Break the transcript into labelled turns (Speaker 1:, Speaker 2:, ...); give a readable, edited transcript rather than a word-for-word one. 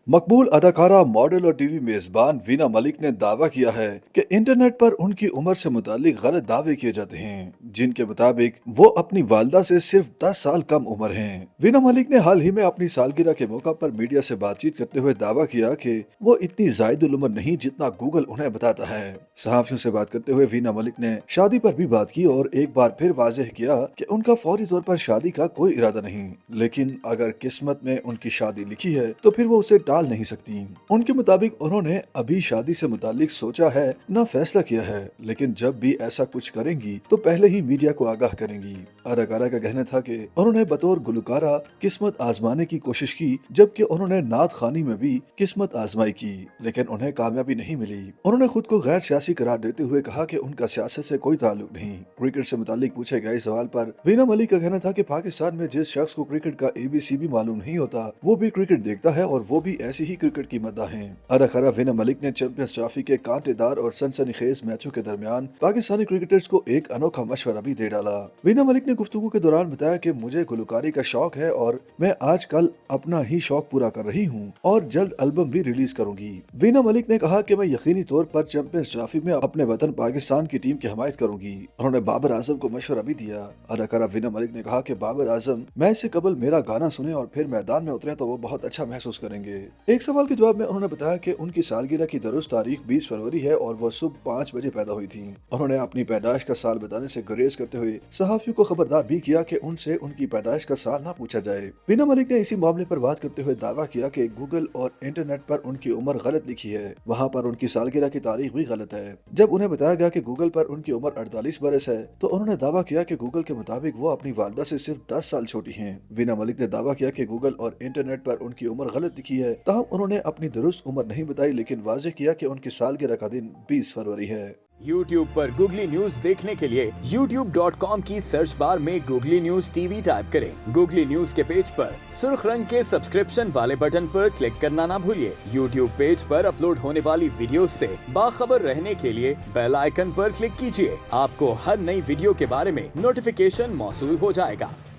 Speaker 1: मकबूल अदाकारा, मॉडल और टीवी मेजबान वीना मलिक ने दावा किया है कि इंटरनेट पर उनकी उम्र से मुतालिक गलत दावे किए जाते हैं, जिनके मुताबिक वो अपनी वालदा से सिर्फ 10 साल कम उम्र हैं। वीना मलिक ने हाल ही में अपनी सालगिरह के मौका पर मीडिया से बातचीत करते हुए दावा किया कि वो इतनी जायदुल उम्र नहीं जितना गूगल उन्हें बताता है। सहाफियों से बात करते हुए वीना मलिक ने शादी पर भी बात की और एक बार फिर वाज़ेह किया कि उनका फौरी तौर पर शादी का कोई इरादा नहीं, लेकिन अगर किस्मत में उनकी शादी लिखी है तो फिर वो उसे टाल नहीं सकती। उनके मुताबिक उन्होंने अभी शादी से मुतालिक सोचा है, न फैसला किया है, लेकिन जब भी ऐसा कुछ करेंगी तो पहले ही मीडिया को आगाह करेंगी। अदाकारा का कहना था कि उन्होंने बतौर गुलकारा किस्मत आजमाने की कोशिश की, जबकि उन्होंने नात खानी में भी किस्मत आजमाई की, लेकिन उन्हें कामयाबी नहीं मिली। उन्होंने खुद को गैर सियासी करार देते हुए कहा कि उनका सियासत से कोई ताल्लुक नहीं। क्रिकेट से मुतालिक पूछे गए सवाल पर वीना मलिक का कहना था कि पाकिस्तान में जिस शख्स को क्रिकेट का ABC भी मालूम नहीं होता, वो भी क्रिकेट देखता है और वो भी ऐसी ही क्रिकेट की मद्दाह हैं। अदाकारा वीना मलिक ने चैंपियंस ट्रॉफी के कांटेदार और सनसनीखेज मैचों के दरमियान पाकिस्तानी क्रिकेटर्स को एक अनोखा मशवरा भी दे डाला। वीना मलिक ने गुफ्तगू के दौरान बताया कि मुझे गुलकारी का शौक है और मैं आजकल अपना ही शौक पूरा कर रही हूँ और जल्द एल्बम भी रिलीज करूंगी। वीना मलिक ने कहा कि मैं यकीनी तौर पर चैंपियंस ट्रॉफी में अपने वतन पाकिस्तान की टीम की हमायत करूंगी। उन्होंने बाबर आजम को मशवरा भी दिया। अदाकारा वीना मलिक ने कहा कि बाबर आजम मैच से कबल मेरा गाना सुने और फिर मैदान में उतरे तो वो बहुत अच्छा महसूस करेंगे। एक सवाल के जवाब में उन्होंने बताया कि उनकी सालगिरह की दुरुस्त तारीख 20 फरवरी है और वो सुबह 5 बजे पैदा हुई थी। उन्होंने अपनी पैदाइश का साल बताने से गुरेज करते हुए सहाफियों को खबरदार भी किया कि उनसे उनकी पैदाइश का साल ना पूछा जाए। वीना मलिक ने इसी मामले पर बात करते हुए दावा किया कि गूगल और इंटरनेट पर उनकी उम्र गलत लिखी है, वहाँ पर उनकी सालगिरह की तारीख भी गलत है। जब उन्हें बताया गया कि गूगल पर उनकी उम्र 48 बरस है तो उन्होंने दावा किया कि गूगल के मुताबिक वो अपनी वालदा से सिर्फ 10 साल छोटी हैं। वीना मलिक ने दावा किया कि गूगल और इंटरनेट पर उनकी उम्र गलत लिखी है, ताहम उन्होंने अपनी दुरुस्त उम्र नहीं बताई, लेकिन वाज़ेह किया कि उनकी सालगिरह का दिन 20 फरवरी है।
Speaker 2: YouTube पर गूगली न्यूज देखने के लिए youtube.com की सर्च बार में गूगली न्यूज TV टाइप करें। गूगली न्यूज के पेज पर सुर्ख रंग के सब्सक्रिप्शन वाले बटन पर क्लिक करना ना भूलिए। YouTube पेज पर अपलोड होने वाली वीडियोस से बाखबर रहने के लिए बेल आइकन पर क्लिक कीजिए। आपको हर नई वीडियो के बारे में नोटिफिकेशन मौसूल हो जाएगा।